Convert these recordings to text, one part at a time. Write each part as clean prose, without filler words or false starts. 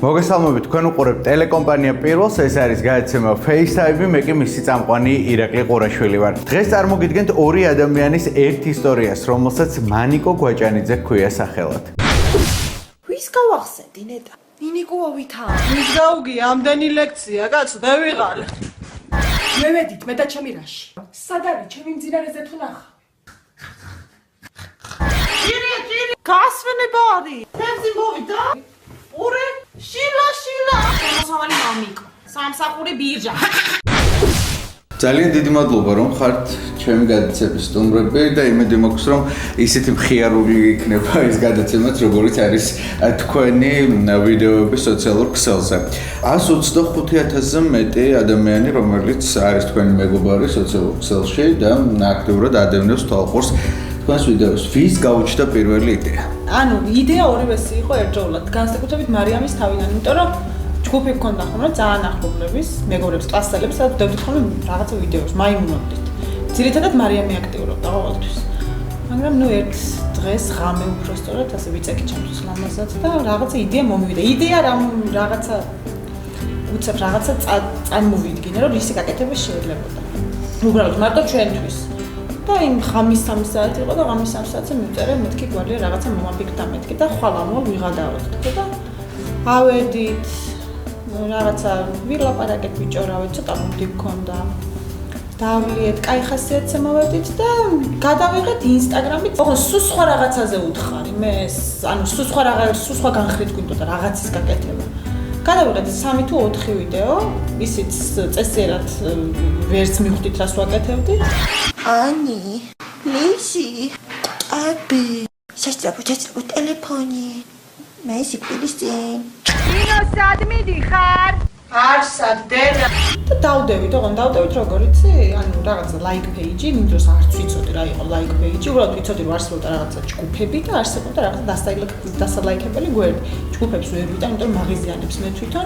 მოგესალმებით, თქვენ უყურებთ ტელეკომპანია პირველს, ეს არის გადაცემა FaceTime, მე კი მისი წამყვანი ირაკლი ყურაშვილი ვარ. დღეს წარმოგიდგენთ ორი ადამიანის ერთ ისტორიას, რომელსაც მანიკო გვაჭანიძე ჰქვია სახელად. ვის გავახსენდი ნეტა? ნინიკოა ვითაა. ვის გაუგი ამდენი ლექცია, კაცო, მე ვიღარ. მე ვედით, მე და ჩემი რაში. სად არის ჩემი მძინარეზე თუ ნახა? ჭირი, გასვენება არის. თემსი მოვიდა? ურე, შილა. მოსავალი მამიკო. სამსახური ბირჟა. ძალიან დიდი მადლობა, რომ ხართ ჩემი გადაცემის სტუმრები და იმედი მაქვს, რომ ისეთი მხიარული იქნება ეს გადაცემაც, როგორც არის თქვენი ვიდეოები სოციალურ ქსელზე. 125,000-ზე მეტი ადამიანი, რომელიც არის თქვენი მეგობარი სოციალურ ქსელში და აქტიურად ადევნებს თვალყურს თქვენს ვიდეოს. ვის გაუჩნდა პირველი იდეა? ანუ იდეა ორივესი იყო ერთდროულად. განსაკუთრებით მარიამის თავიდან, იმიტომ რომ ჯგუფი გქონდა ხოლმე ძალიან ახლობლების, მეგობრებს, კლასელებს, სადაც დავდით ხოლმე რაღაცა ვიდეოს, მაიმუნობდით. ძირითადად მარიამი აქტიურობდა ყოველთვის. მაგრამ ერთ დღეს ღამე უბრალოდ ასე ვიწეკი ჩემთვის ლამაზად და რაღაცა იდეა მომივიდა. იდეა რაღაცა უცებ რაღაცა წარმოვიდგინე, რომ ისი გაკეთება შეიძლებოდა. უბრალოდ მარტო ჩვენთვის. და იმ ღამის 3 საათი იყო და ღამის 3 საათზე მივწერე მეთქი გვარია რაღაცა მომაფიქრდა მეთქი და ხვალ ამო ვიღადავთ და ავედით რაღაცა ვილაპარაკეთ ბიჭორავით ცოტა მუდი გქონდა დავლიეთ კაი ხასიათზე მოვედით და გადავიღეთ ინსტაგრამით ოღონდ სულ სხვა რაღაცაზე უთხარი მე ანუ სულ სხვა განხრით გვინდოდა რაღაცის გაკეთება გადავიღეთ 3 თუ 4 ვიდეო ისიც წესიერად ვერც მივხვდით რას ვაკეთებდით Ani, Lisi, Abi, სასწრაფო ტელეფონი, მე სიკვდილისწინ. Ino sad midixar? არ სადენა და დავდევით როგორ იცი ანუ რაღაცა like page-ი მინდროს არც ვიცოდი რა იყო like page-ი უბრალოდ ვიცოდი რომ არსებობდა რაღაცა ჯგუფები და არსებობდა რაღაცა დასალაიქებელი გვერდი ჯგუფებს ვერ ვიტან იმიტომ რომ მაღიზიანებს მე თვითონ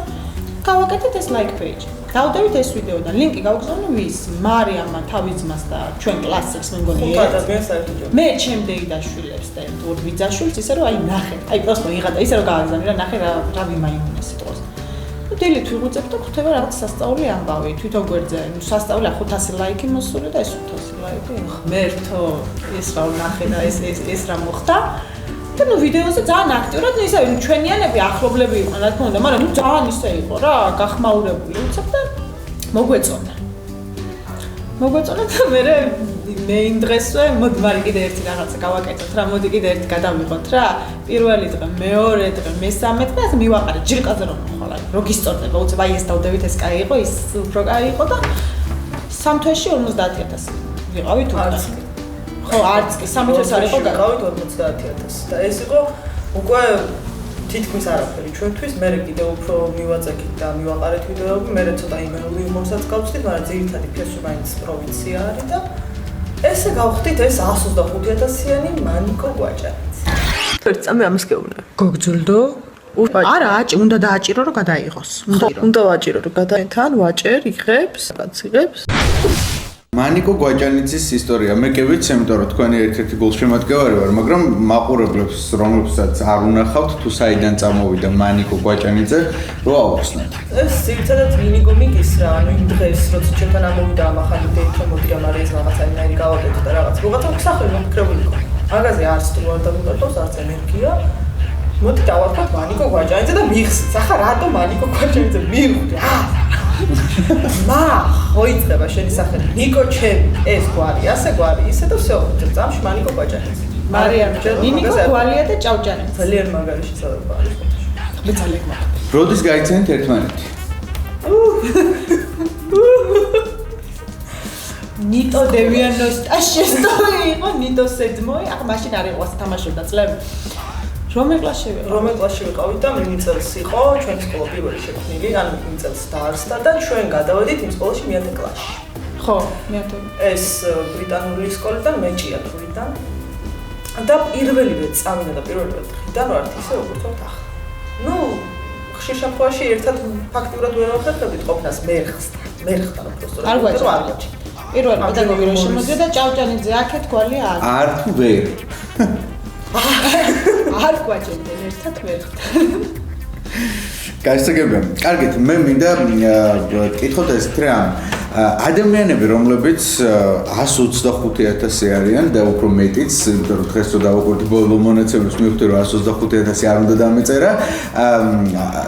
გავაკეთეთ ეს like page დავდევით ეს ვიდეო და ლინკი გავგზავნე ვის მარიამმა თავის ძმას და ჩვენ კლასებს მე მგონი მე ჩემ დეიდაშვილებს და ორ ვიძაშვილს ისე რომ აი ნახეთ აი პროსტო იღადა ისე რომ გავაგზავნე რა ნახე რა ვიმაიმუნე სიტყვას დილით ვიღუწებ და ხვდება რაღაც სასწაული ამბავი თვითონ გვერდზე სასწაული 500 ლაიქი მოსული და ეს 500 ლაიქი ღმერთო ეს რა ვნახე და ეს რა მოხდა და ნუ ვიდეოზე ძალიან აქტიურად ნუ ისე ჩვენიანები ახლობლები იყვნენ რა თქმა უნდა მაგრამ ნუ ძალიან ისე იყო რა გახმაურებული უცებ და მოგვეწონა და მე იმ დღესვე მოდი მარი კიდე ერთი რაღაცა გავაკეთოთ რა მოდი კიდე ერთი გადავიღოთ რა პირველი დღე მეორე დღე მესამე დღე ასე მივაყარე ჯირკაზე რომ ხვალ რო გისწორდება უცებ აი ეს დავდევით ეს კაი იყო ის უფრო კაი იყო და 3 თვეში 50,000 ვიყავი თუ ხო არც კი 3 თვეს არ იყო გავიყავით 50,000 და ეს იყო უკვე თითქმის არაფერი ჩვენთვის მე კიდე უფრო მივაწექით და მივაყარეთ ვიდეოები მე ცოტა იმერული იმოსაც გავწვით მაგრამ ძირითადი ფესვი მაინც პროვინცია არის და ესე გავხდით ეს 125,000-იანი მანიკო გვაჭანიძე. ერთ წამი ამას გეუბნები. გოგძულდო? არა, უნდა დააჭირო რომ გადაიღოს. უნდა ვაჭირო რომ გადაეთან ვაჭერ იღებს, რაც იღებს. მანიკო გვაჭანიძის ისტორია მე კი ვიცი, იმიტომ რომ თქვენი ერთ-ერთი გულშემატკივარი ვარ, მაგრამ მაყურებლებს, რომლებსაც არ უნახავთ, თუ საიდან წამოვიდა მანიკო გვაჭანიძე, რო აუხსნათ. ეს ძირითადად ნინიკო მიგის რა, ანუ იმ დღეს, როცა ჩემთან ამოვიდა ამახალი დეითო მოდიდა, მაგრამ ეს რაღაცა ინაირი გავაკეთე და რაღაც. რაღაცა მსახური მომკრებული იყო. მაგაზე არც თუ არ დავუყუროთ, არც ენერგია. მოდი დავარქვათ მანიკო გვაჭანიძე და მიხსით. ახლა რატო მანიკო გვაჭანიძე მივხვდი? მოიწება შენი სახელი ნიკო ჩემი ეს გვარი ასე გვარი ისე და всё წამში მანიკო გვაჭანიძე მარიამი ნინიკო გვალია და ჭავჭანიძე ძალიან მაგარი შესაძლებლობა არის მე ძალიან მაგარი როდის გაიცანით ერთმანეთი ნიტო დევიანოს ტაშესტოი იყო ნიტო სედმოი ახ მაშინ არ იყო თამაშობდა წლები რომელ კლასში ვიყავით და მე წელს იყო ჩვენი სკოლა პირველი შექმნილი, ანუ იმ წელს დაარსდა და ჩვენ გადავედით იმ სკოლაში მეათე კლასში. ხო, მეათე. ეს ბრიტანული სკოლიდან მე ჭიათურიდან. და პირველივე წამინა და პირველივე დღიდან ვართ ისე როგორც ვართ ახლა. ნუ ხშირ შემთხვევაში ერთად ფაქტიურად ვერ ვახერხებდით ყოფნას მე ხსნა პროსტო. არ გვაჭირდა. პირველი პედაგოგი რო შემოდიოდა და ჭავჭანიძე აქეთ გვალი არ თუ ვერ არ გვაჭირდნენ ერთად ვერ ხდა. გაისაგებია. კარგით, მე მინდა კითხოთ ესეთ რამ. ადამიანები, რომლებიც 125,000 არიან და უფრო მეტიც, იმიტომ რომ დღეს რო დავაკვირდი ბოლო მონაცემებს მივხვდი რომ 125,000 არ უნდა დამეწერა.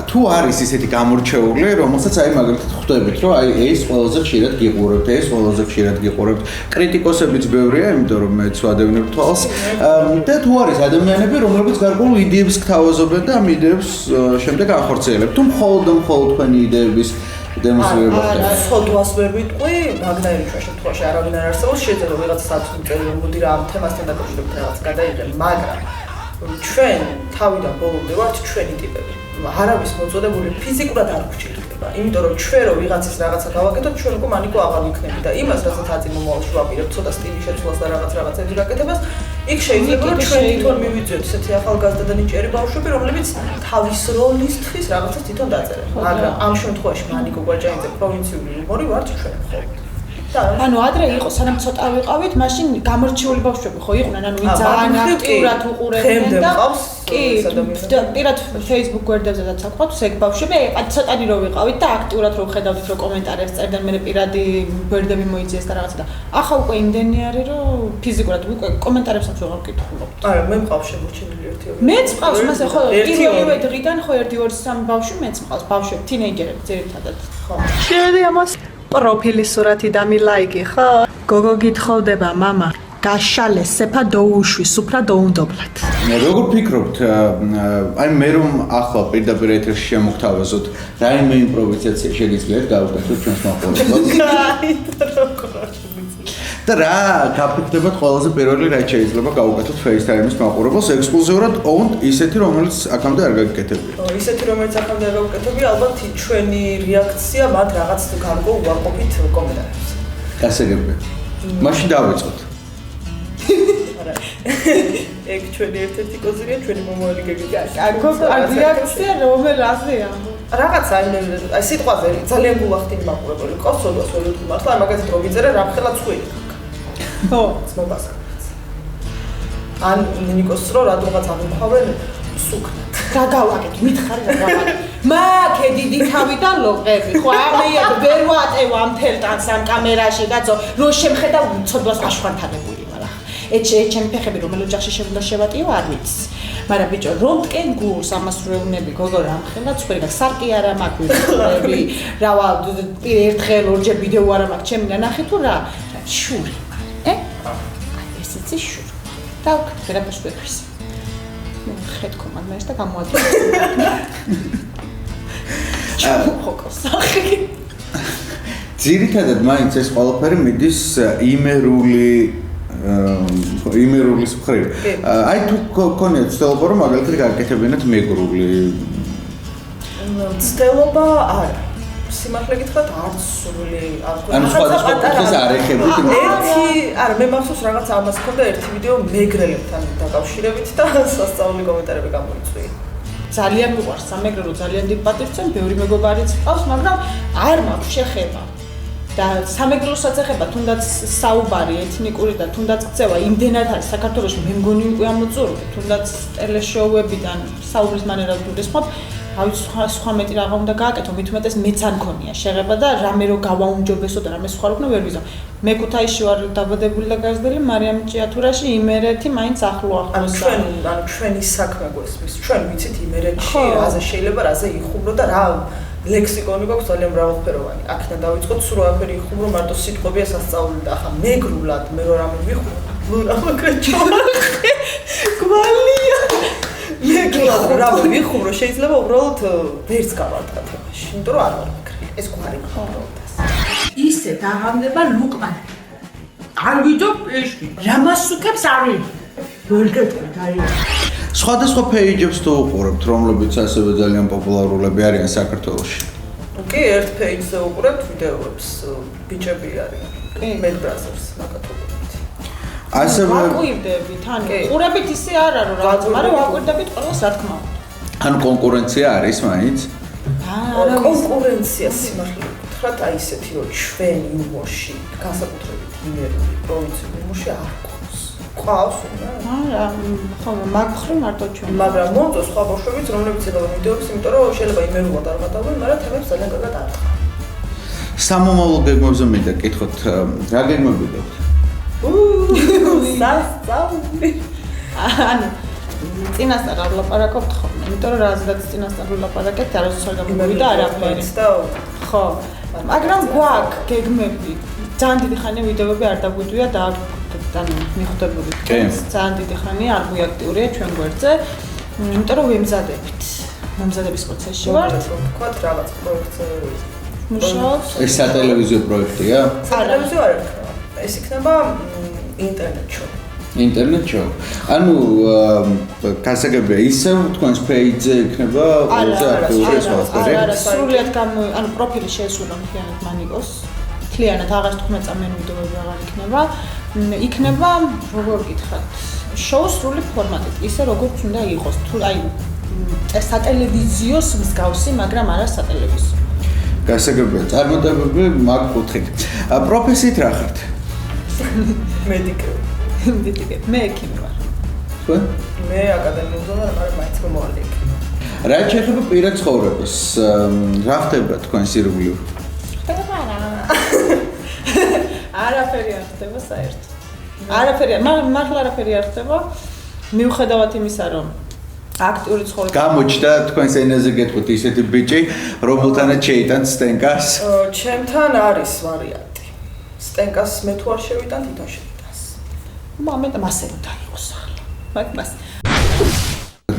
თუ არის ისეთი გამორჩეული, რომელსაც აი მაგალითად ხვდებით, რომ აი ეს ყველაზე ხშირად გიყურებთ, ეს ყველაზე ხშირად გიყურებთ. კრიტიკოსებიც ბევრია, იმიტომ რომ მეც ვადევნებ თვალს. და თუ არის ადამიანები, რომლებიც გარკვეულ იდეებს გთავაზობენ და ამ იდეებს შემდეგ ახორციელებთ. თუ მხოლოდ თქვენი იდეების დემონსტრირება ხდება. სოდვას ვერ ვიტყვი, მაგნაირჩვა შემთხვევაში არავინ არ არსებობს, შეიძლება რომ ვიღაცა საათი წელი მოდი რა ამ თემასთან დაკავშირებით რაღაც გადაიღებ, მაგრამ ჩვენ თავიდან ბოლომდე ვართ ჩვენი ტიპები. არავის მოწოდებული ფიზიკურად არ გვჭირდება, იმიტომ რომ ჩვენ რო ვიღაცის რაღაცა გავაკეთოთ, ჩვენ უკვე მანიკო აღარ იქნება და იმას, რასაც აწინ მომავალში ვაპირებთ, ცოტა სტილი შეცვლას და რაღაცების გაკეთებას, იქ შეიძლება რომ ჩვენ თვითონ მივიძიოთ ესეთი ახალგაზრდა და ნიჭიერი ბავშვები, რომლებიც თავის როლისთვის რაღაცას თვითონ დაწერენ. მაგრამ ამ შემთხვევაში მანიკო გვაჭაიძე პროვინციული ჰუმორი ვართ ჩვენ მხოლოდ. ანუ ადრე იყო, სანამ ცოტა ვიყავით, მაშინ გამორჩეული ბავშვები ხო იყვნენ, ანუ ვინ ძალიან აქტიურად უყურებდნენ და კი, პირად Facebook გვერდებზედაც აქვთ, ეგ ბავშვები, ცოტანი რო ვიყავით და აქტიურად რო ხედავდით, რომ კომენტარებს წერდნენ, მე პირადი გვერდები მოიძიეს და რაღაცა და ახლა უკვე იმდენი არის, რომ ფიზიკურად უკვე კომენტარებსაც ვეღარ ვკითხულობთ. არა, მე მყავს შემორჩენილი ერთი. მეც მყავს, მასე ხო, პირველივე დღიდან ხო 1-2-3 ბავშვი მეც მყავს, ბავშვები, თინეიჯერები ძირითადად. ხო. შევედი ამას პროფილის სურათი დამილაიკი ხო? გოგო გითხოვდება მამა გაშალე სეფა დაუშვი სუფრა დაუნდობლად. როგორ ფიქრობთ, აი მე რომ ახლა პირდაპირ ეთერში შემოგთავაზოთ, რაიმე იმპროვიზაცია შეგიძლიათ გავუკეთოთ ჩვენს მაყურებელს? და რა გაფიქრდებათ ყველაზე პირველი რაც შეიძლება გავუკეთოთ FaceTime-ის მაყურებელს ექსკლუზიურად ოღონდ ისეთი რომელიც აქამდე არ გაგიკეთებია. ისეთი რომელიც აქამდე არ გავუკეთებია, ალბათ ჩვენი რეაქცია მათ რაღაც გარკვეულ უარყოფით კომენტარებს. გასაგებია. მაშინ დავიწყოთ. ეგ ჩვენი ერთ-ერთი კოზირია, ჩვენი მომავალი გეგმები. რეაქცია რომელ აზრია? რაღაცა აი სიტყვაზე ძალიან გულახდინი მაყურებელი ყავს, სოდვას ვერ ვიტყვი მართლა, მაგალითად რომ ვიწერე რამხელა ცხვირი. ხო, ცნობას. ან ნიკოს რო რადგანაც ამიფავენ სუკნად. გაგავაკეთ, მითხარ გაგავაკეთ. მაქე დიდი თავი და ლოყები. ხო, ამეია ვერ ვატევ ამ თელტანს ამ კამერაში, კაცო, რო შემხედავ ცოდვას აშვანთანებული ვარ. ჩემი ფეხები რომელ ოჯახში შეგვიდა შევატიო არ ვიცი. მაგრამ ბიჭო, რომ ტკენ გულს ამას რეუნები გოგო რამხელა ცხვირი და სარკი არა მაქვს ვიყურები. რავა ერთხელ ორჯერ ვიდეო არა მაქვს ჩემი ნახე თუ რა შური. აი ესეც შური. და ვერაფერს ვეფრის. ხეთ კომანდას და გამოაძრე. ჩუქოკოს. ძირითადად მაინც ეს ყველაფერი მიდის იმერულის მხრივ. აი თუ გქონიათ ცდილობა რომ მაგალითად გაკეთებინათ მეგრული. ცდილობა არა. სიმართლე გითხრათ არც სრული არ გქონდა. ანუ სხვადასხვა კუთხეს არ ეხებოდი. არა, მე მახსოვს რაღაც ამას ქონდა ერთი ვიდეო მეგრელებთან დაკავშირებით და სასწაული კომენტარები გამოიწვია. ძალიან მიყვარს სამეგრელო, ძალიან დიდ პატივს ვცემ, ბევრი მეგობარიც ყავს, მაგრამ არ მაქვს შეხება. და სამეგრელოსაც ეხება თუნდაც საუბარი ეთნიკური და თუნდაც ქცევა იმდენად არის საქართველოში მე მგონი უკვე ამოწურული თუნდაც ტელეშოუებიდან საუბრის მანერა ვგულისხმობ ავიც სხვა მეტი რაღა უნდა გააკეთო მით უმეტეს მეც არ მქონია შეღება და რამე რო გავაუმჯობესო და რამე სხვა რო ვერ ვიზო მე ქუთაისში ვარ დაბადებული და გაზრდილი მარიამ ჭიათურაში იმერეთი მაინც ახლოა ჩვენი საქმე გვესმის ჩვენ ვიცით იმერეთში რაზე შეიძლება რაზე იხუმრო და რა ლექსიკონი გვაქვს ძალიან მრავალფეროვანი. აქედან დავიწყოთ სულ არაფერი იხუმრო, მარტო სიტყვებია სასწაული და ახლა მეგრულად მე რო რამე ვიხუმრო, რა მოგეჭო. გვალია. მეგრულად რამე ვიხუმრო, შეიძლება უბრალოდ ვერც გავარდნა თემაში, იმიტომ რომ არ ვარ მეგრელი. ეს გვარი მყავს. ისე დაღამდება ლუკმანი. არ ვიდო პეში. რამასუკებს არის. ვერ გეტყვით აი. სხვადასხვა პეიჯებს თუ უყურებთ, რომლებიც ასევე ძალიან პოპულარულები არიან საქართველოში. კი, ერთ პეიჯზე უყურებთ ვიდეოებს, ბიჭები არიან. Med Brothers მაგათობებით. ასევე ვაკვირდებით, ანუ ყურებით ისე არ არის რაღაც, მაგრამ ვაკვირდებით ყველას რა თქმა უნდა. ანუ კონკურენცია არის მაინც? არა, კონკურენცია სიმართლე გითხრათ, აი ისეთი რომ ჩვენ იუმორში, განსაკუთრებით იმერული პროვინციული იუმორში არ გვყავს. ყავს უნდა არა ხო მაგხრი მარტო ჩვენ მაგრამ მომწონს სხვა ბავშვებიც რომლებიც იღებენ ვიდეოებს იმიტომ რომ შეიძლება იმერულად არ გადავდნენ მაგრამ თემებს ძალიან კარგად აწყდა სამომავლო გეგმებზე მინდა კითხოთ რა გეგმები გაქვთ სასწაული ანუ წინასწარ არ ვლაპარაკობთ ხოლმე იმიტომ რომ რაზედაც წინასწარ ვლაპარაკებთ არასდროს არ გამოვიდა არაფერი ხო მაგრამ გვაქვს გეგმები ძალიან დიდი ხანია ვიდეოები არ დაგვიძვია და ანუ მიხვდებული ძალიან დიდი ხანია არ გვიაქტიურია ჩვენ გვერდზე იმიტომ რომ ვემზადებით მომზადების პროცესში ვართ თქვათ რაღაც პროექტზე მუშაობს ეს სატელევიზიო პროექტია სატელევიზიო არ ეს იქნება ინტერნეტ შოუ ანუ გასაგებია ისევ თქვენს პეიჯზე იქნება ყველაზე აქტიური სპორტერი არა სრულიად ანუ პროფილი შეესრულა მთლიანად მანიკოს მთლიანად აღარ თქვა წამენ ვიდეოები აღარ იქნება როგორ გითხრათ შოუს სრული ფორმატით ისე როგორც უნდა იყოს თუ აი სატელევიზიოს მსგავსი მაგრამ არა სატელევიზიო გასაგებია წარმატებები მაგ კუთხით პროფესიით რა ხართ მედიკი მე ექიმი ვარ თქვენ მე აკადემიურზე ვარ მაგრამ მაინც მომავალი ექიმი რა შეეხება პირად ცხოვრებას რა ხდება თქვენს ირგვლივ არაფერი არ ხდება საერთოდ არაფერი მართლა არაფერი არ ხდება მიუხედავად იმისა რომ აქტიური ცხოვრება გამოჩნდა თქვენს ენაზე გეტყვით ისეთი ბიჭი რომელთანაც შეიტანთ სტენკას ჩემთან არის ვარიანტი სტენკას მე თუ არ შევიტან თვითონ შევიტანს მომენტ მასე უნდა იყოს ახლა მაგ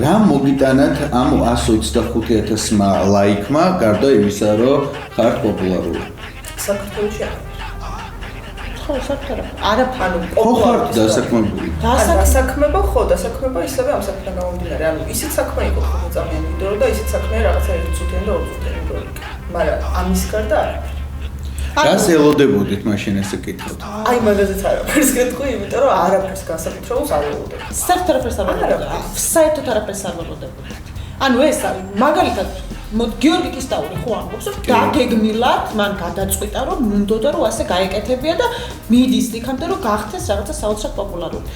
რა მოგიტანათ ამ 125,000-მა ლაიქმა გარდა იმისა რომ ხართ პოპულარული საქართველოში ხო საერთოდ არაფერი ხო ხართ დასაქმებული დასაქმება ხო დასაქმება ისევე ამ საქმიდან გამომდინარე ანუ ისიც საქმე იყო ხო ძალიან ვიდეო და ისიც საქმეა რაღაცა ერთწუთიანი და ორწუთიანი როლიკი მაგრამ ამის გარდა არაფერი რას ელოდებოდით მაშინ ესე კითხოთ აი მაგაზეც არაფერს გეტყვი იმიტომ რომ არაფერს განსაკუთრებულს არ ელოდებოდი საერთოდ არაფერს არ ველოდებოდი საერთოდ არაფერს არ ველოდებოდი ანუ ეს მაგალითად გიორგი კისტაური ხო ამბობს რომ დაგეგმილად მან გადაწყვიტა რომ უნდოდა რომ ასე გაეკეთებია და მიდის იქამდე რომ გახდეს რაღაცა საოცრად პოპულარული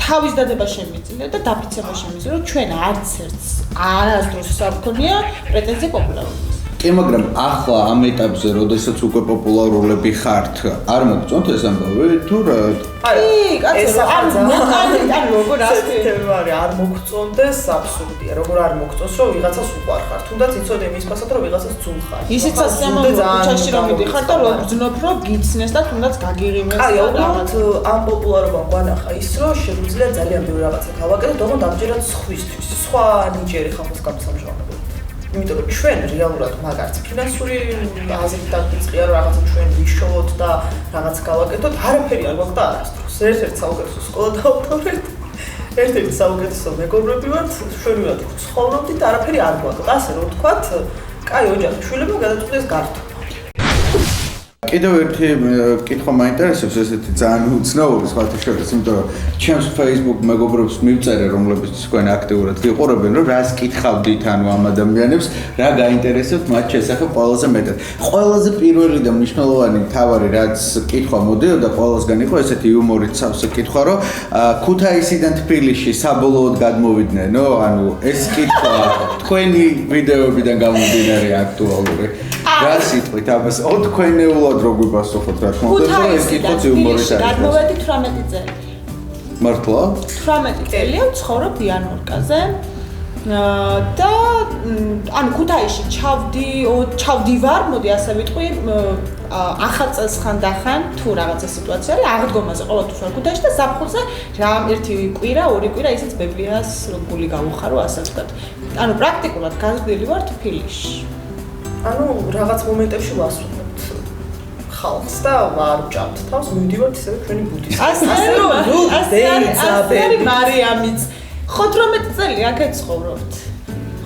თავის დადება შემიძლია და დაფიცება შემიძლია რომ ჩვენ არც ერთს არასდროს არ გქონია პრეტენზია პოპულარობის კი მაგრამ ახლა ამ ეტაპზე როდესაც უკვე პოპულარულები ხართ არ მოგწონთ ეს ამბავი თუ რა კი კაცო არ როგორ ასეთები არ მოგწონდეს აბსურდია როგორ არ მოგწონს რომ ვიღაცას უყვარ ხარ თუნდაც იცოდე მის ფასად რომ ვიღაცას ძულ ხარ ისიც ასეამოვიდა ჩაში რომ მიდიხარ და რომ გძნობ რომ გიცნეს და თუნდაც გაგიღიმეს აი უბრალოდ ამ პოპულარობამ გვანახა ის რომ შეგვიძლია ძალიან ბევრი რაღაცა გავაკეთოთ ოღონდ ამჯერად სხვისთვის სხვა ნიჭიერი ხალხის გამოსამჟღავნებლად იმიტომ რომ ჩვენ რეალურად მაგარც ფინანსური აზრით დაგვიწყია რომ რაღაცა ჩვენ ვიშოვოთ და რაღაც გავაკეთოთ არაფერი არ გვაქვს და არასდროს ერთ-ერთი საუკეთესო სკოლა დავთავრეთ ერთ-ერთი საუკეთესო მეგობრები ვართ შვერულად ცხოვრობდით არაფერი არ გვაქვს ასე რომ ვთქვათ კაი ოჯახი შვილებმა გადაწყვიტეს გართობა კიდევ ერთი კითხვა მაინტერესებს ესეთი ძალიან უცნაური სხვათა შორის იმიტომ რომ ჩემს Facebook მეგობრებს მივწერე რომლებიც თქვენ აქტიურად გიყურებენ რომ რას კითხავდით ანუ ამ ადამიანებს რა გაინტერესებთ მათ შესახებ ყველაზე მეტად ყველაზე პირველი და მნიშვნელოვანი თავარი რაც კითხვა მოდიოდა ყველასგან იყო ესეთი იუმორით სავსე კითხვა რომ ქუთაისიდან თბილისში საბოლოოდ გადმოვიდნენ ანუ ეს კითხვა თქვენი ვიდეოებიდან გამომდინარე აქტუალური რა სიტყვით ამას თქვენეულად რო გვიპასუხოთ რა თქმა უნდა ეს კითხვაც იუმორით არის გადმოვედი 18 წელი მართლა 18 წელია ვცხოვრობ იანვარკაზე და ანუ ქუთაისში ჩავდივარ მოდი ასე ვიტყვი ახალ წელს ხანდახან თუ რაღაცა სიტუაცია არის აღდგომაზე ყოველთვის ვარ ქუთაისში და ზაფხულზე რა ერთი კვირა ორი კვირა ისიც ბებლიას გული გავუხარო ასე ვთქვათ ანუ პრაქტიკულად გაზრდილი ვარ თბილისში ანუ რაღაც მომენტებში ვასრულებთ ხალხს და არ ვჭამთ თავს მივდივართ ისევ ჩვენი ბუდის ასე არის მარიამიც ხო 18 წელი აქ ეცხოვრობთ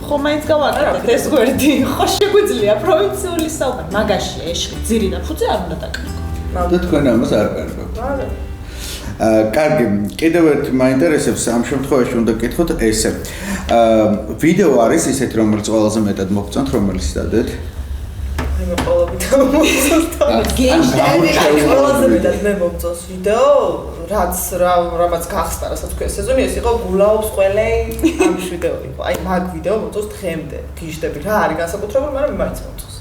ხო მაინც გავაკეთეთ ეს გვერდი ხო შეგვიძლია პროვინციული საუბარი მაგაში ეშხი ძირი და ფუძე არ უნდა დაკარგო და თქვენ ამას არ კარგავთ კარგი კიდევ ერთი მაინტერესებს ამ შემთხვევაში უნდა გკითხოთ ესე ვიდეო არის ისეთი რომელიც ყველაზე მეტად მოგწონთ რომელიც დადეთ მე ყველა ვიდეო მომწონს ყველაზე მეტად მე მომწონს ვიდეო რამაც გახსნა რასაც თქვენ სეზონი ეს იყო გულაობს ყველეი ამ ვიდეო იყო აი მაგ ვიდეო მომწონს დღემდე გიჟდები რა არის განსაკუთრებული მაგრამ მაინც მომწონს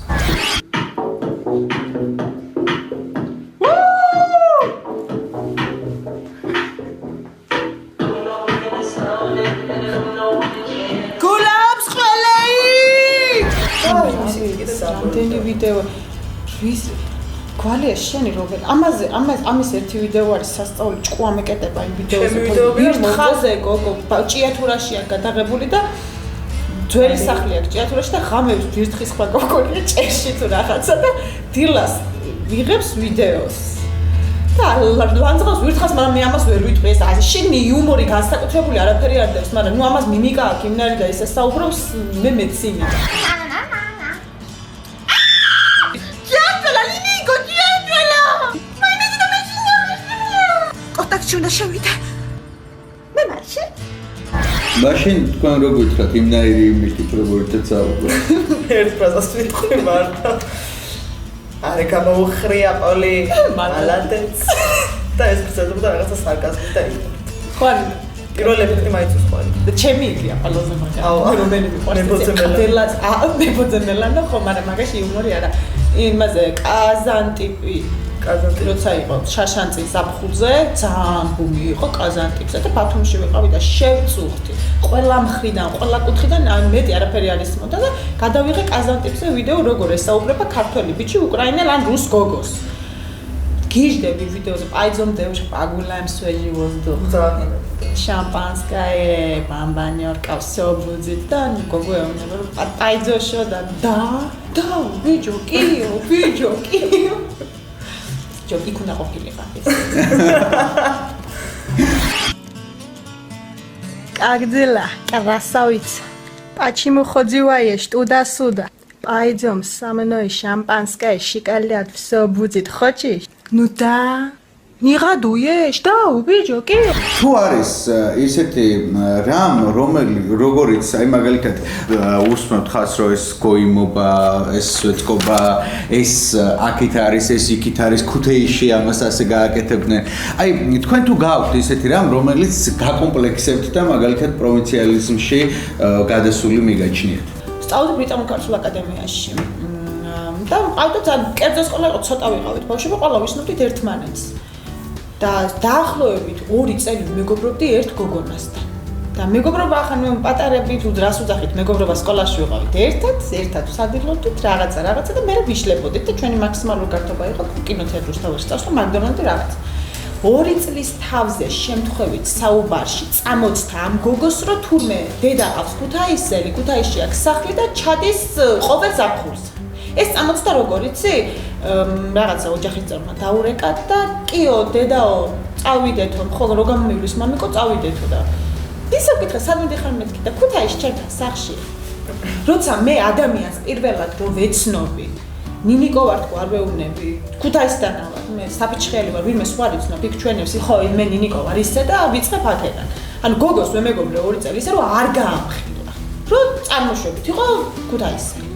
გულაობს ყველეი რამდენი ვიდეო ვის გვალია შენი როგორ ამის ერთი ვიდეო არის სასწაული ჭკუა მეკეტება იმ ვიდეოზე ხაზე გოგო ჭიათურაშია გადაღებული და ძველი სახლი აქვს ჭიათურაში და ღამეებს ვირთხის ხმა გოგოია ჭერში თუ რაღაცა და დილას ვიღებს ვიდეოს და ლანძღავს ვირთხას მაგრამ მე ამას ვერ ვიტყვი ეს ასე შენი იუმორი განსაკუთრებული არაფერი არ დევს მაგრამ ნუ ამას მიმიკა აქვს იმნარი და ისე საუბრობს მე მეცინი უნდა შევიდე. მე მარშე. მაშინ თქვენ როგორ გითხრათ იმნაირი იმითი პრობლემით საუბრობ. ერთ ფრაზას ვიტყვი მარტო. არე გამოუხრია პოლი. მალადეც. და ეს გწევდა რაღაცა სარკაზმი და იყო. ხო პირველ ეფექტი მაიცოს ხო და ჩემი იდეა ყველაზე მაგარი. რომელი მიყვარს. მებოძემელა და ხო მაგრამ მაგაში იუმორი არა. იმაზე კაზანტიპი როცა იყო შაშანწის ზაფხულზე ძალიან ბუმი იყო კაზანტიპზე და ბათუმში ვიყავი და შევწუხდი ყველა მხრიდან ყველა კუთხიდან მეტი არაფერი არ ისმოდა და გადავიღე კაზანტიპზე ვიდეო როგორ ესაუბრება ქართველი ბიჭი უკრაინელ ან რუს გოგოს გიჟდები ვიდეოზე პაიძომ დევში პაგულაემ სვეჟი ვოზდო შამპანსკაე ბამბანიორკა всё будет და გოგო ეუბნება რომ პაიძოშო და ვიჯო კიო იქ უნდა ყოფილიყო ეს. Кагдила, красавица. Почему ходила туда-сюда? Пойдем со мной шампанское, шоколад, все будет. Хочешь? Ну да. Не радуешь, да, увидишь, окей? თუ არის ისეთი რამ როგორიც აი მაგალითად უსმენთ ხას რომ ეს გოიმობა ეს სვეტკობა ეს აქით არის ეს იქით არის ქუთეიში ამას ასე გააკეთებდნენ აი თქვენ თუ გააქვთ ისეთი რამ რომელიც გაკომპლექსებთ და მაგალითად პროვინციალიზმში გადასული მიგაჩნიათ სწავლობ ბრიტანულ ქართულ აკადემიაში და ავტო ძალიან კერძო სკოლა იყო ცოტა ვიყავით ბავშვები ყველა ვისნობდით ერთმანეთს და დაახლოებით 2 წელი მეგობრობდი ერთ გოგონასთან. და მეგობრობა ახლა მე პატარებით უდრას უძახით მეგობრობა სკოლაში ვიყავით ერთად სადილობდით რაღაცა და მე ვიშლებოდით და ჩვენი მაქსიმალური გართობა იყო კინოთეატრის თავში წავსვა მაკდონალდი რაღაც. 2 წლის თავზე შემთხვევით საუბარში წამოწთა ამ გოგოს რომ თურმე დედა ყავს ქუთაისში აქვს სახლი და ჩადის ყოველ ზაფხულს. ეს წამოწთა როგორ იცი? რაღაცა ოჯახის წარმა დაურეკა და კიო დედაო წავიდეთო ხო რო გამომივლის მამიკო წავიდეთო და ისე ვკითხე სად მიდიხარ მეთქი და ქუთაისში ჩემთან სახში როცა მე ადამიანს პირველად რო ვეცნობი ნინიკო ვარ თქო არ ვეუბნები ქუთაისდანა ვარ მე საფიჩხელი ვარ ვინმე სხვა ვიცნობ იქ ჩვენებს ხო მე ნინიკო ვარ ისე და ვიწყებ ათედან ანუ გოგოს მე მეგობრე 2 წელი ისე რომ არ გაამხილა რომ წარმოშვებით იყო ქუთაისი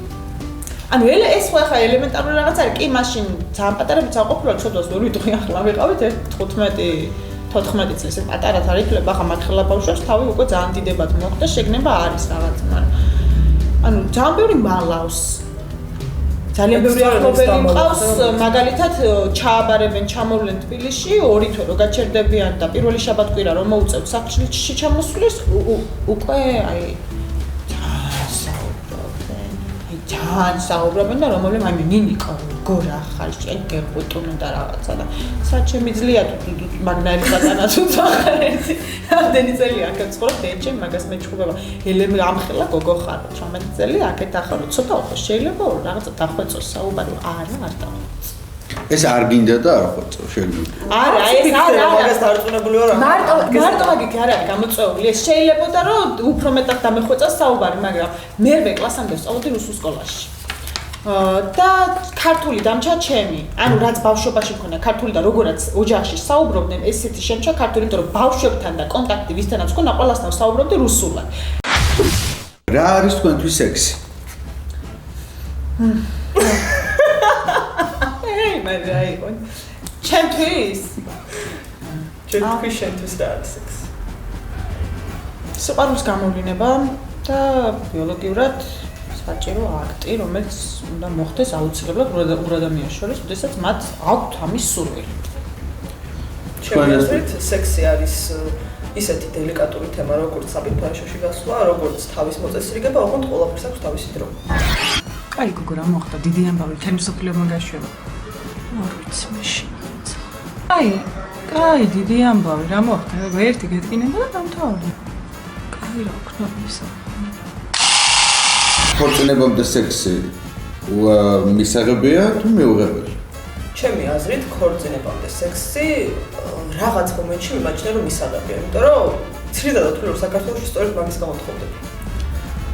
ანუ ეს ხო ახლა ელემენტარული რაღაც არის კი მაშინ ძალიან პატარებით საყოფილო ცოდვას ვერ ვიტყვი ახლა ვიყავით 15-14 წელს პატარა თარითლება ახლა მაგხელა ბავშვებს თავი უკვე ძალიან დიდებად მოხდა შეგნება არის რაღაც მაგრამ ანუ ძალიან ბევრი მალავს ძალიან ბევრი ახლობელი მყავს მაგალითად ჩააბარებენ ჩამოვლენ თბილისში 2 თვე რო გაჩერდებიან და პირველი შაბათ-კვირა რომ მოუწევთ სახლში ჩამოსვლის უკვე აი ძალიან საუბრობენ და რომელი მაიმე ნინიკო გორა ხარ შეგერ ბუტონო და რაღაცა და სად შემიძლია მაგნარი პატანაც უცხარ ერთი რამდენი წელი აქეთ ცხოვრობ დეჩე მაგას მეჩხუბება ელემ ამხელა გოგო ხარ 18 წელი აქეთ ახლა ცოტა უფრო შეიძლება რაღაცა დახვეწოს საუბარი არა არ დახვეწო ეს არ გინდა და არ ხვეწო შეიძლება არა ეს არა მაგას დარწმუნებული ვარ მარტო მაგით არ არის გამოწვეული ეს შეიძლება რომ უფრო მეტად დამეხვეწას საუბარი მაგრამ მერვე კლასამდე სწავლობდი რუსულ სკოლაში და ქართული დამჭა ჩემი ანუ რაც ბავშვობაში მქონდა ქართული და როგორაც ოჯახში საუბრობდნენ ესეთი შემჭა ქართული იმიტომ რომ ბავშვებთან და კონტაქტი ვისთანაც მქონდა ყველასთან საუბრობდი რუსულად რა არის თქვენთვის სექსი მაგრამ რა იყო? ჩემთვის? ჩემთვის შენთვის რა არის სექსი? სიყვარულის გამოვლინება და ბიოლოგიურად საჭირო აქტი, რომელიც უნდა მოხდეს აუცილებლად ორ ადამიანს შორის, როდესაც მათ აქვთ ამის სურვილი. ჩემთვის სექსი არის ისეთი დელიკატური თემა, როგორც საბინთვარეშოში გასვლა, როგორც თავის მოწესრიგება, ოღონდ ყველაფერს აქვს თავისი დრო. კაი გოგო, რა მოხდა? დიდი ამბავი თემ სოფლიო მაგაშვება. არ ვიცი მაშინ. კაი, დიდი ამბავი, რა მოხდა? ერთი გეტკინება და დამთავრდა. კაი, რა ვქნა ისა. ქორწინებამდე სექსი მისაღებია თუ მიუღებელი? ჩემი აზრით, ქორწინებამდე სექსი რაღაც მომენტში მიმაჩნია რომ მისაღებია, იმიტომ რომ ცირდადად თუ რომ საქართველოში სწორედ მაგის გამოთხოვდება.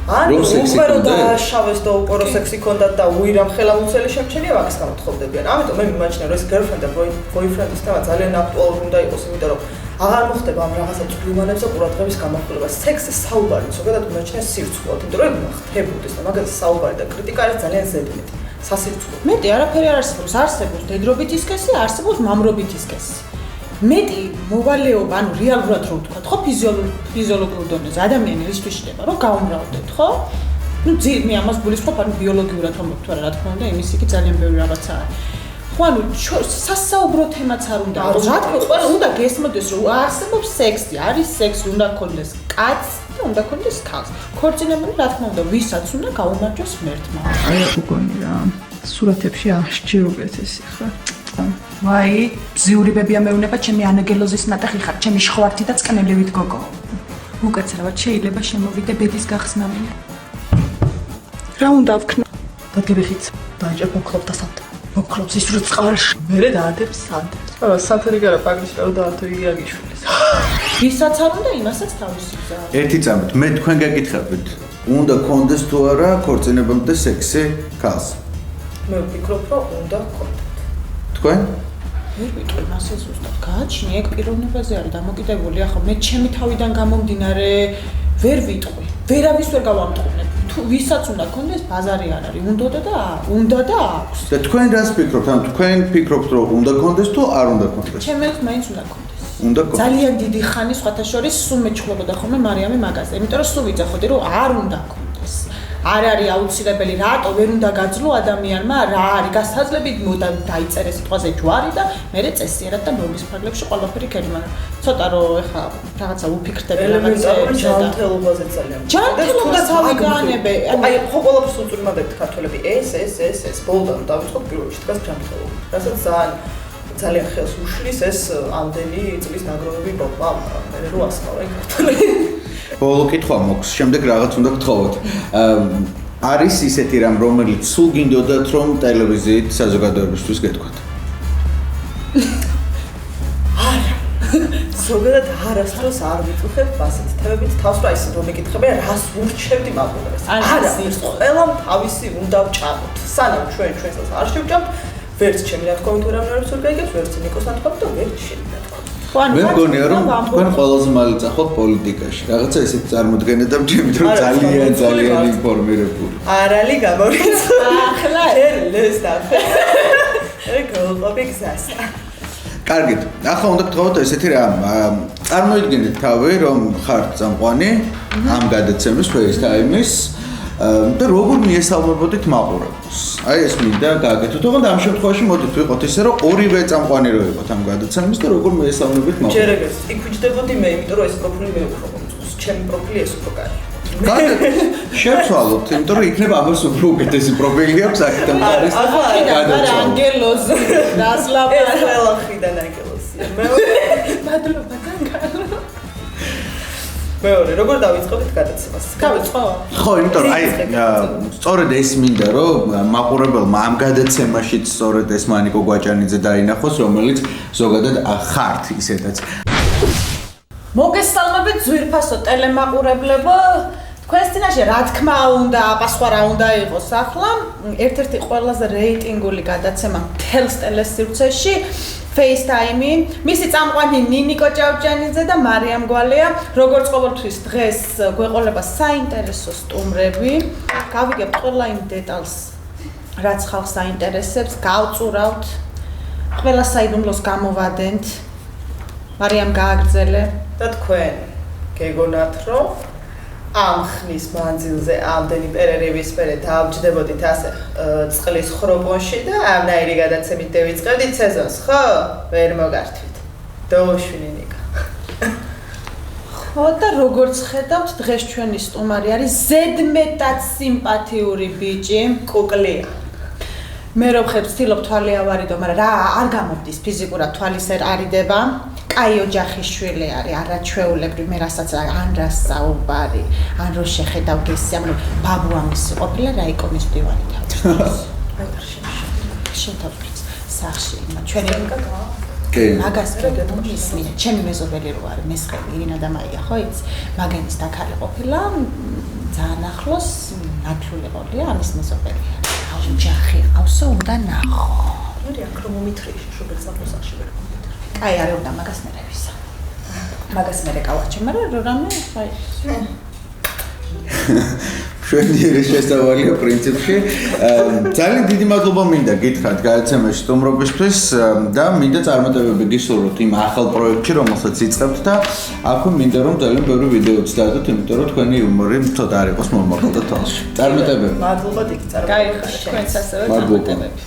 ანუ უბრალოდ დააშავეს და უყურო სექსი ქონდათ და უირამ ხელამუცელი შემჩენია მაგის გამოთხოვდებიან. ამიტომ მე მიმაჩნია რომ ეს girlfriend და boyfriend-ის თემა ძალიან აქტუალური უნდა იყოს, იმიტომ რომ აღარ მოხდება ამ რაღაცა წვრილმანებს და ყურადღების გამახვილება. სექსის საუბარი ზოგადად მიმაჩნია სირცხვილად, იმიტომ რომ ხდებოდეს და მაგაზე საუბარი და კრიტიკა არის ძალიან ზედმეტი. სასირცხვილო. მეტი არაფერი არ არსებობს. არსებობს დედრობითი სქესი, არსებობს მამრობითი სქესი. მეტი მოვალეობა, ანუ რეალურად რო ვთქვა, ხო, ფიზიოლოგიურ დონეზე ადამიანი რისთვის შეიძლება, რომ გაუმრავლდეთ, ხო? ნუ მე ამას გულისხმობ, ანუ ბიოლოგიურად რომ ვთქვა, რა თქმა უნდა, იმის იქ ძალიან ბევრი რაღაცა არის. ხო, ანუ სასაუბრო თემაც არ უნდა. რა თქმა უნდა, უნდა გესმოდეს, რომ არსებობს სექსი, არის სექსი, უნდა გქონდეს კაცს და უნდა გქონდეს ქალს. ქორწინებული, რა თქმა უნდა, ვისაც უნდა გაუმარჯოს ღმერთმა. აი გოგონი რა, სურათებში აღსჯერობთ ეს ხა. ვაი, ბზიურიბებია მეუნება, ჩემი ანაგელოზის ნატეხი ხარ, ჩემი ხვართი და წკნელივით გოგო. უკაცრავად შეიძლება შემოვიდე ბედის გახსნამდე. რა უნდა ვქნა? დაგებიხიც, დაიჭერ მოკლობ და სანდ. მოკლობს ის რო წყარში, მერე დაადებს სანდებს. აა სანთერი გარა პაგლის რა დაათო იგი აგიშვილეს. ვისაც არ უნდა, იმასაც თავისი გზა. ერთი წამით, მე თქვენ გაკითხებით, უნდა კონდეს თუ არა ქორწინებამდე სექსი ქალს? მე ვფიქრობ, რომ უნდა გქონდეთ. თქვენ? ვერ ვიტყვი მასე ზუსტად. გააჩნია ეგ პიროვნებაზე არის დამოკიდებული. ახლა მე ჩემი თავიდან გამომდინარე ვერ ვიტყვი. ვერავის ვერ გავამტყუნებ. თუ ვისაც უნდა გქონდეს, ბაზარი არ არის. უნდა და აქვს. და თქვენ რას ფიქრობთ? ანუ თქვენ ფიქრობთ, რომ უნდა გქონდეს თუ არ უნდა გქონდეს? ჩემს მაინც უნდა გქონდეს. უნდა გქონდეს. ძალიან დიდი ხანი სხვათა შორის სულ მეჩხლებოდა ხოლმე მარიამი მაგაზე. იმიტომ რომ სულ ვიცახოდი, რომ არ უნდა გქონდეს. არ არის აუცილებელი, რატო ვერ უნდა გაძლო ადამიანმა, რა არის გასაზრდებით, მოდა დაიწერე სიტყვაზე ჯვარი და მერე წესიერად და ნორმის ფარგლებში ყველაფერი ქერი, მაგრამ ცოტა რომ ეხა რაღაცა უფიქრდები რაღაცეებზე და ჯანმრთელობაზე ძალიან. ჯანმრთელობა თავიდანები, აი ხო ყველაფერს უწურმადეთ ქართველები, ეს ბოლოდან დავიწყოთ პირველში დგას ჯანმრთელობა. რასაც ძალიან ხელს უშლის ეს ამდენი წლის ნაგროვები ბობა, მე რო ასწავლე ქართველები. ბოლო კითხვა მოქვს, შემდეგ რაღაც უნდა გთხოვოთ. არის ისეთი რამ, რომელიც სულ გინდოდათ, რომ ტელევიზიით საზოგადოებისთვის გეთქვათ? არა. ზოგადად არასდროს არ ვიწუხებ ასეთ თემებით, თავს რა ისე რომ მეკითხებიან, რას ურჩევდი მაყურებელს. არა, ყველამ თავისი უნდა ვჭამოთ. სანამ ჩვენსაც არ შევჭამთ, ვერც ჩემი ნათქვამით ვერავნაირს ვერ გაიგებს, ვერც ნიკოს ნათქვამით და ვერც შენი ნათქვამით. მე მგონია რომ თქვენ ყველაზე მალე წახოთ პოლიტიკაში. რაღაცა ესეთ წარმოდგენა და მჯერით რომ ძალიან ინფორმირებული. არალი გამორიცხა. ახლა ერლეს და ეგ გზას. კარგით. ახლა უნდა გთხოვოთ ესეთი რამ. წარმოიდგინეთ თავი რომ ხართ წამყვანი ამ გადაცემის FaceTime-ის და როგორ მიესალმებოდით მაყურებელს. აი ეს მინდა გააკეთოთ. ოღონდ ამ შემთხვევაში მოდით ვიყოთ ისე რომ ორივე წამყვანი რო იყოთ ამ გადაცემის და როგორ მიესალმებით მაყურებელს. ჯერ ეგრე იქუჩდებოდი მე, იმიტომ რომ ეს პროფილი მე უფრო მომწონს. ჩემი პროფილი ეს უფრო კარი. შევცვალოთ, იმიტომ რომ იქნება ამას უფრო უკეთესი პროფილი აქვს აქედან არის. ახლა ანგელოზ დასლაბა. ეს ყველა ხიდან ანგელოზია. მადლობა განგალო. მეორე, როგორ დავიწყოთ გადაცემას? დავიწყო? ხო, იმიტომ რომ აი სწორედ ეს მინდა რომ მაყურებელმა ამ გადაცემაშიც სწორედ ეს მანიკო გვაჭანიძე დაინახოს, რომელიც ზოგადად ხართ ისედაც. მოგესალმებით ძვირფასო ტელემაყურებლებო. თქვენს წინაშე რა თქმა უნდა, აპასხვა რა უნდა იყოს ახლა, ერთ-ერთი ყველაზე რეიტინგული გადაცემა მთელს ტელესივრცეში. FaceTime-ი, მისი წამყვანი ნინიკო ჭავჭანიძე და მარიამ გვალეა. როგორც ყოველთვის დღეს გვეყოლება საინტერესო სტუმრები. გავიგებთ ყველა იმ დეტალს, რაც ხალხს აინტერესებს, გავწურავთ ყველა საიდუმლოს გამოვადენთ. მარიამ გააგრძელე. და თქვენ გეგონათ რომ ამ ხნის მანძილზე ამდენი პერერის მერე დავჯდებოდით ასე წყლის ხრობონში და ამნაირი გადაცემით დავიწყებდით სეზონს, ხო? ვერ მოგართვით. დაუშვინე ნიკა. ხო და როგორც ხედავთ, დღეს ჩვენი სტუმარი არის ზედმეტად სიმპათიური ბიჭი, კუკლია. მე რო ხებ ვცდილობ თვალი ავარიდო, მაგრამ რა არ გამოვდის ფიზიკურად თვალის არ არიდება. კაი ოჯახის შვილი არის, არაჩვეულებრივი, მე რასაც ან რა საუბარი, ან რო შეხედავ გესია, ანუ ბაბუა მისი ყოფილა რაიკომის მდივანი თავის. შენ თავის სახში, ჩვენი კი. მაგას გეგმისმია, ჩემი მეზობელი რო არის, მესხები ირინა და მაია, ხო იცი? მაგენის დაქალი ყოფილა, ძალიან ახლოს ნათლული ყოლია, ამის მეზობელია. ოჯახი ყავსო უნდა ნახო. მე აქ რომ მომითხრიში, შუბერ საფოსახში ვერ მომითხრი. აი, არ უნდა მაგას მე რევისა. მაგას მე რეკავაჩე, მაგრამ რამე, აი. შვენიერი შესავალია პრინციპში. ძალიან დიდი მადლობა მინდა გითხრათ გადაცემაში სტუმრობისთვის და მინდა წარმატებები გისურვოთ იმ ახალ პროექტში, რომელსაც იწყებთ და აქვე მინდა რომ ძალიან ბევრი ვიდეოც დაადოთ, იმიტომ რომ თქვენი იუმორი ცოტა არ იყოს მომაყალდა თვალში. წარმატებები. მადლობა დიდი წარმატებები. გაიხარეთ თქვენც ასევე მადლობა. წარმატებები.